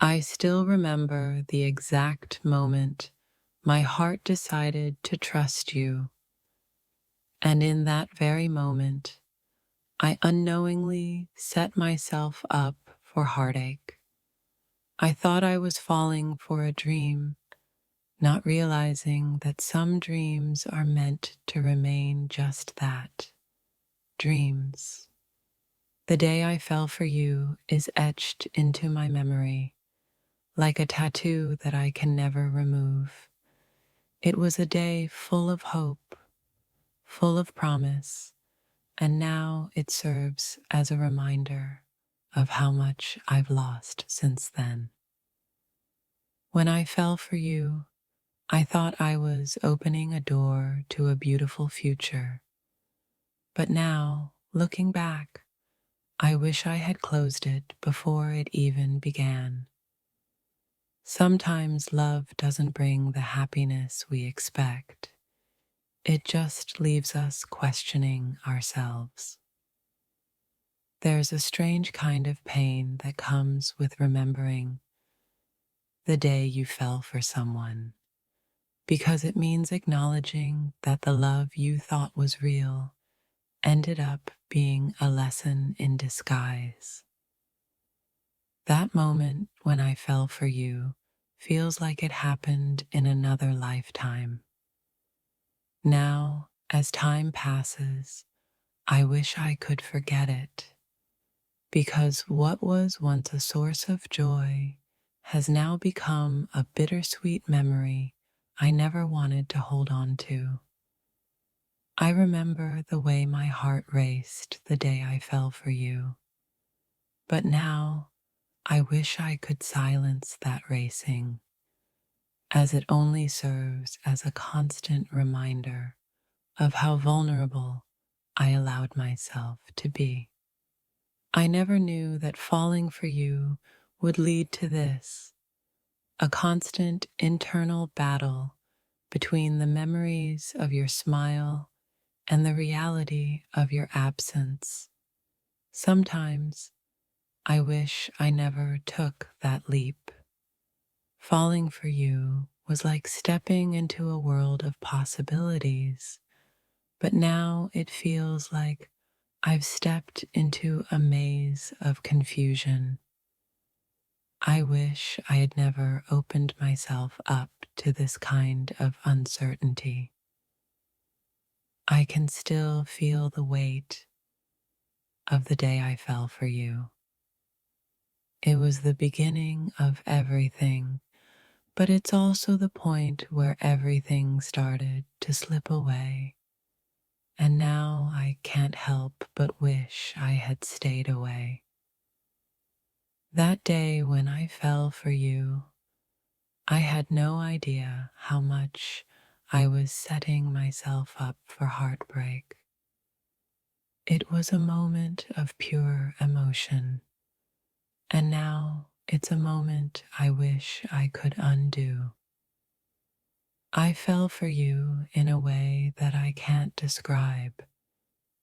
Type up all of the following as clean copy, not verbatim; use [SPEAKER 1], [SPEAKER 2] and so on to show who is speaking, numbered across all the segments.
[SPEAKER 1] I still remember the exact moment my heart decided to trust you, and in that very moment, I unknowingly set myself up for heartache. I thought I was falling for a dream, not realizing that some dreams are meant to remain just that, dreams. The day I fell for you is etched into my memory, like a tattoo that I can never remove. It was a day full of hope, full of promise, and now it serves as a reminder of how much I've lost since then. When I fell for you, I thought I was opening a door to a beautiful future. But now, looking back, I wish I had closed it before it even began. Sometimes love doesn't bring the happiness we expect. It just leaves us questioning ourselves. There's a strange kind of pain that comes with remembering the day you fell for someone, because it means acknowledging that the love you thought was real ended up being a lesson in disguise. That moment when I fell for you feels like it happened in another lifetime. Now, as time passes, I wish I could forget it, because what was once a source of joy has now become a bittersweet memory I never wanted to hold on to. I remember the way my heart raced the day I fell for you, but now I wish I could silence that racing, as it only serves as a constant reminder of how vulnerable I allowed myself to be. I never knew that falling for you would lead to this, a constant internal battle between the memories of your smile and the reality of your absence. Sometimes I wish I never took that leap. Falling for you was like stepping into a world of possibilities, but now it feels like I've stepped into a maze of confusion. I wish I had never opened myself up to this kind of uncertainty. I can still feel the weight of the day I fell for you. It was the beginning of everything, but it's also the point where everything started to slip away. And now I can't help but wish I had stayed away. That day when I fell for you, I had no idea how much I was setting myself up for heartbreak. It was a moment of pure emotion, and now it's a moment I wish I could undo. I fell for you in a way that I can't describe,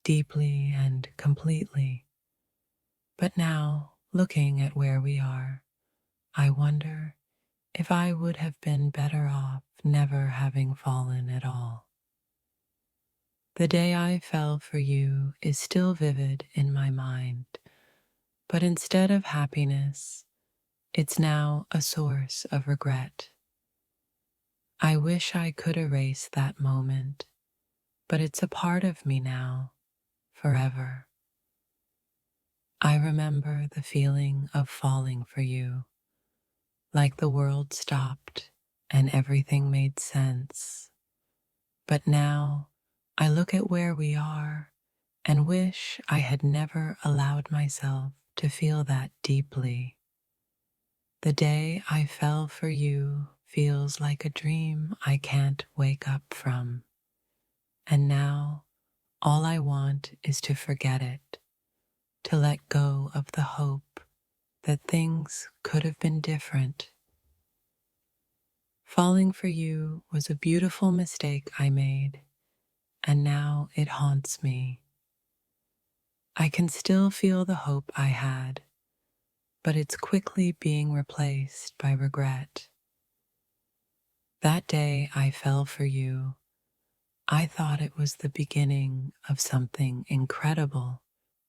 [SPEAKER 1] deeply and completely. But now, looking at where we are, I wonder if I would have been better off never having fallen at all. The day I fell for you is still vivid in my mind, but instead of happiness, it's now a source of regret. I wish I could erase that moment, but it's a part of me now, forever. I remember the feeling of falling for you, like the world stopped and everything made sense. But now I look at where we are and wish I had never allowed myself to feel that deeply. The day I fell for you feels like a dream I can't wake up from. And now all I want is to forget it, to let go of the hope that things could have been different. Falling for you was a beautiful mistake I made, and now it haunts me. I can still feel the hope I had, but it's quickly being replaced by regret. That day I fell for you. I thought it was the beginning of something incredible.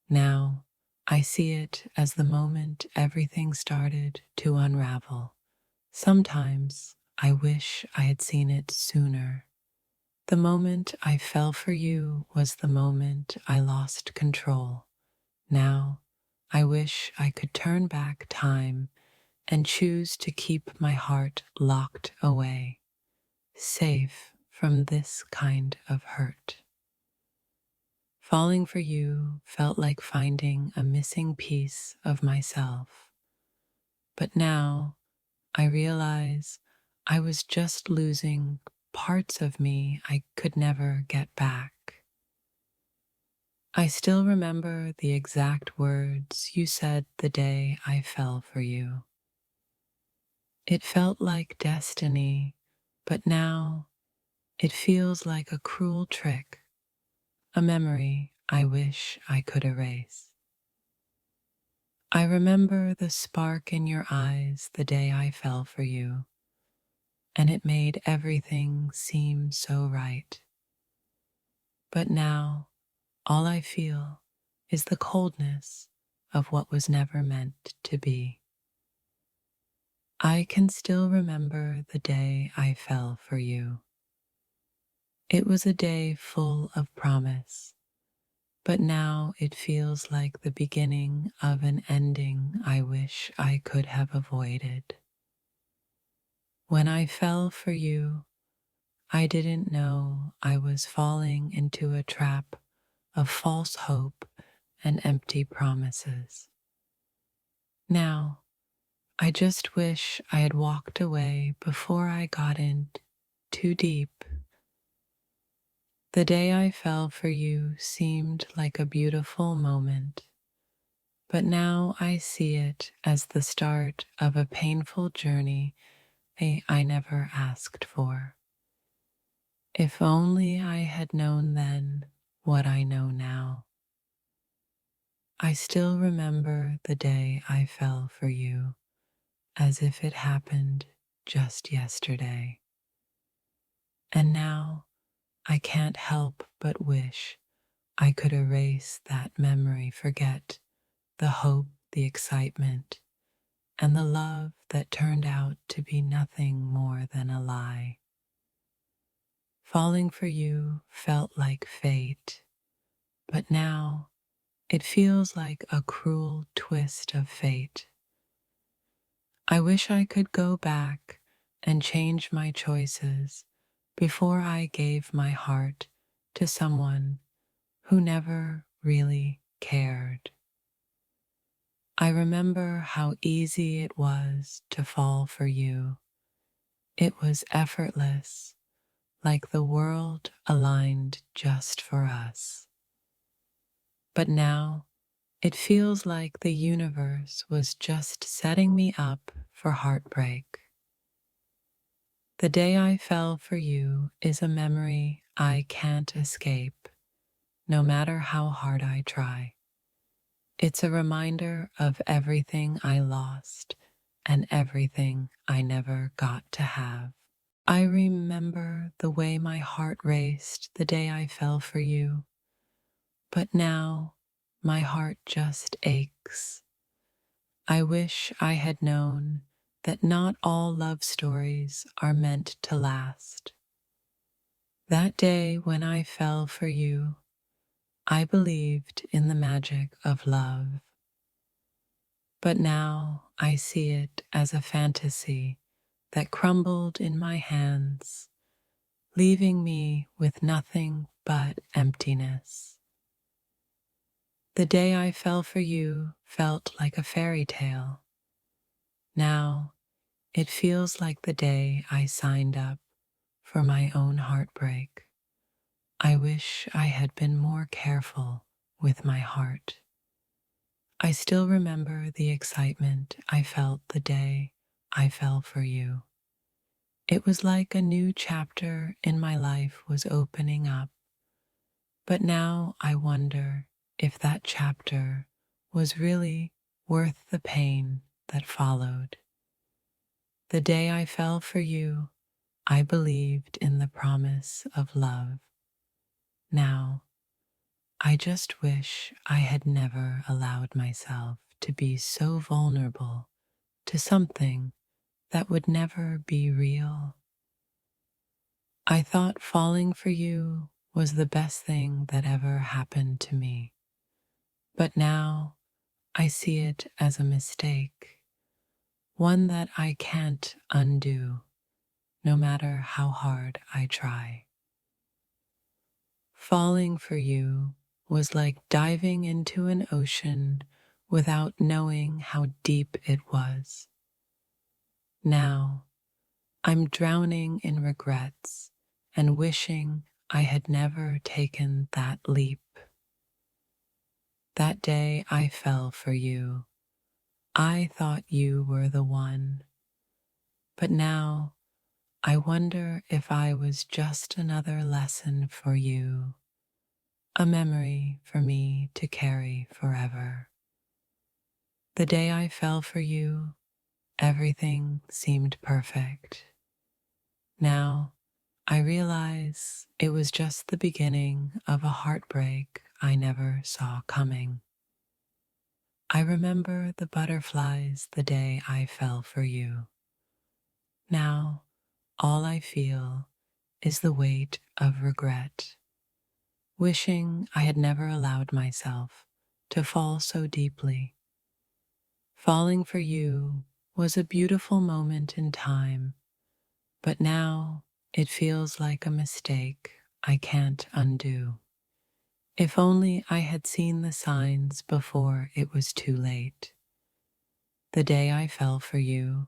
[SPEAKER 1] Now I see it as the moment everything started to unravel. Sometimes I wish I had seen it sooner. The moment I fell for you was the moment I lost control. Now I wish I could turn back time and choose to keep my heart locked away, safe from this kind of hurt. Falling for you felt like finding a missing piece of myself, but now I realize I was just losing parts of me I could never get back. I still remember the exact words you said the day I fell for you. It felt like destiny, but now it feels like a cruel trick, a memory I wish I could erase. I remember the spark in your eyes the day I fell for you, and it made everything seem so right. But now, all I feel is the coldness of what was never meant to be. I can still remember the day I fell for you. It was a day full of promise, but now it feels like the beginning of an ending I wish I could have avoided. When I fell for you, I didn't know I was falling into a trap of false hope and empty promises. Now, I just wish I had walked away before I got in too deep. The day I fell for you seemed like a beautiful moment, but now I see it as the start of a painful journey I never asked for. If only I had known then what I know now. I still remember the day I fell for you as if it happened just yesterday. And now I can't help but wish I could erase that memory, forget the hope, the excitement, and the love that turned out to be nothing more than a lie. Falling for you felt like fate, but now it feels like a cruel twist of fate. I wish I could go back and change my choices before I gave my heart to someone who never really cared. I remember how easy it was to fall for you. It was effortless, like the world aligned just for us. But now it feels like the universe was just setting me up for heartbreak. The day I fell for you is a memory I can't escape, no matter how hard I try. It's a reminder of everything I lost and everything I never got to have. I remember the way my heart raced the day I fell for you, but now my heart just aches. I wish I had known that not all love stories are meant to last. That day when I fell for you, I believed in the magic of love. But now I see it as a fantasy that crumbled in my hands, leaving me with nothing but emptiness. The day I fell for you felt like a fairy tale. Now it feels like the day I signed up for my own heartbreak. I wish I had been more careful with my heart. I still remember the excitement I felt the day I fell for you. It was like a new chapter in my life was opening up. But now I wonder if that chapter was really worth the pain that followed. The day I fell for you, I believed in the promise of love. Now, I just wish I had never allowed myself to be so vulnerable to something that would never be real. I thought falling for you was the best thing that ever happened to me, but now I see it as a mistake, one that I can't undo, no matter how hard I try. Falling for you was like diving into an ocean without knowing how deep it was. Now, I'm drowning in regrets and wishing I had never taken that leap. That day I fell for you. I thought you were the one. But now I wonder if I was just another lesson for you, a memory for me to carry forever. The day I fell for you, everything seemed perfect. Now I realize it was just the beginning of a heartbreak I never saw coming. I remember the butterflies the day I fell for you. Now, all I feel is the weight of regret, wishing I had never allowed myself to fall so deeply. Falling for you was a beautiful moment in time, but now it feels like a mistake I can't undo. If only I had seen the signs before it was too late. The day I fell for you,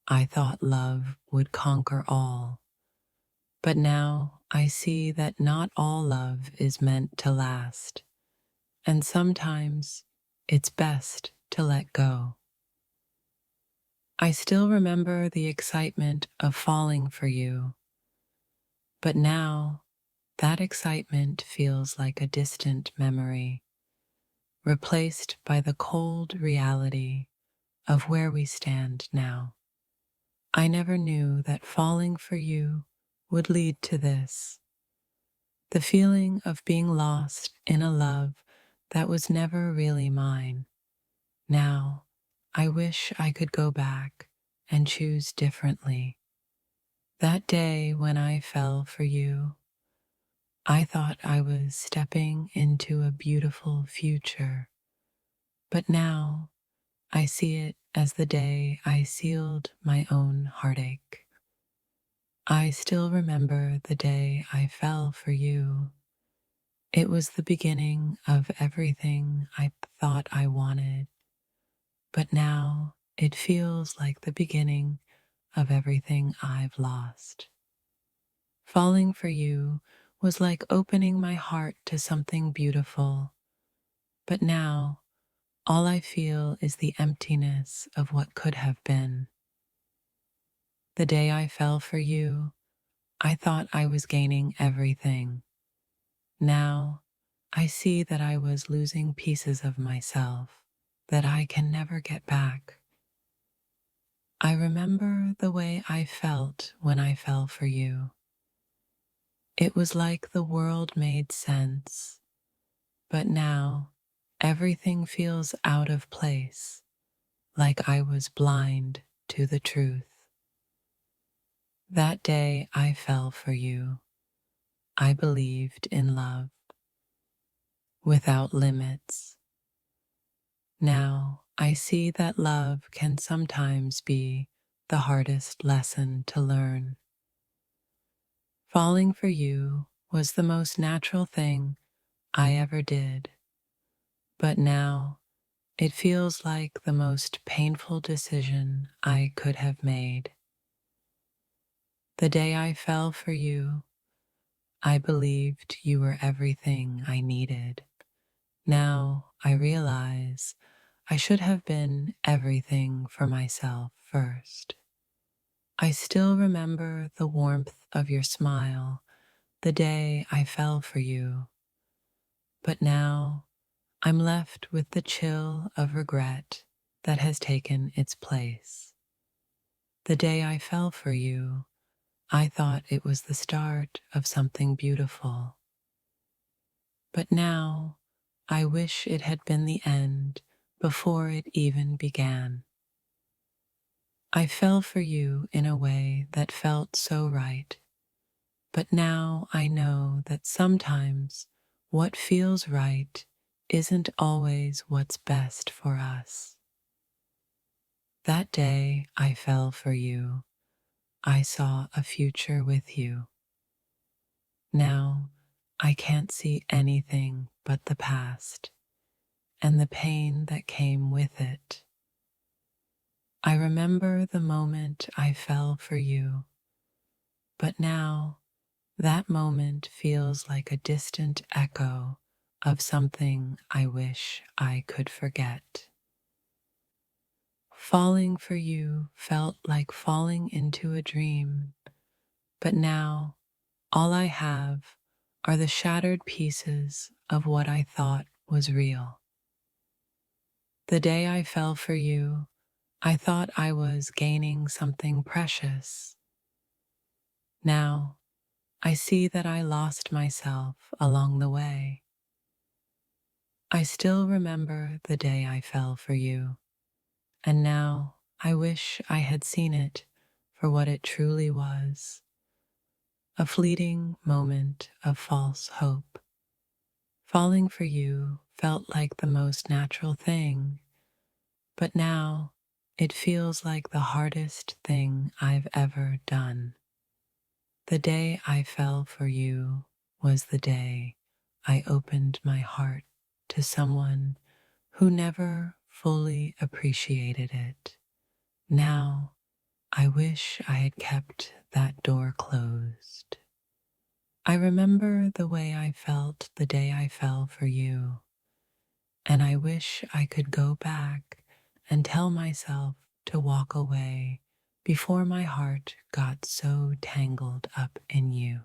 [SPEAKER 1] I thought love would conquer all. But now I see that not all love is meant to last, and sometimes it's best to let go. I still remember the excitement of falling for you, but now that excitement feels like a distant memory, replaced by the cold reality of where we stand now. I never knew that falling for you would lead to this. The feeling of being lost in a love that was never really mine. Now, I wish I could go back and choose differently. That day when I fell for you, I thought I was stepping into a beautiful future. But now I see it as the day I sealed my own heartache. I still remember the day I fell for you. It was the beginning of everything I thought I wanted, but now it feels like the beginning of everything I've lost. Falling for you was like opening my heart to something beautiful, but now all I feel is the emptiness of what could have been. The day I fell for you, I thought I was gaining everything. Now I see that I was losing pieces of myself that I can never get back. I remember the way I felt when I fell for you. It was like the world made sense, but now everything feels out of place, like I was blind to the truth. That day I fell for you. I believed in love without limits. Now I see that love can sometimes be the hardest lesson to learn. Falling for you was the most natural thing I ever did, but now it feels like the most painful decision I could have made. The day I fell for you, I believed you were everything I needed. Now I realize I should have been everything for myself first. I still remember the warmth of your smile the day I fell for you, but now I'm left with the chill of regret that has taken its place. The day I fell for you, I thought it was the start of something beautiful. But now, I wish it had been the end before it even began. I fell for you in a way that felt so right, but now I know that sometimes what feels right isn't always what's best for us. That day I fell for you, I saw a future with you. Now I can't see anything but the past and the pain that came with it. I remember the moment I fell for you, but now that moment feels like a distant echo of something I wish I could forget. Falling for you felt like falling into a dream, but now all I have are the shattered pieces of what I thought was real. The day I fell for you, I thought I was gaining something precious. Now, I see that I lost myself along the way. I still remember the day I fell for you, and now I wish I had seen it for what it truly was, a fleeting moment of false hope. Falling for you felt like the most natural thing, but now it feels like the hardest thing I've ever done. The day I fell for you was the day I opened my heart to someone who never fully appreciated it. Now, I wish I had kept that door closed. I remember the way I felt the day I fell for you, and I wish I could go back and tell myself to walk away before my heart got so tangled up in you.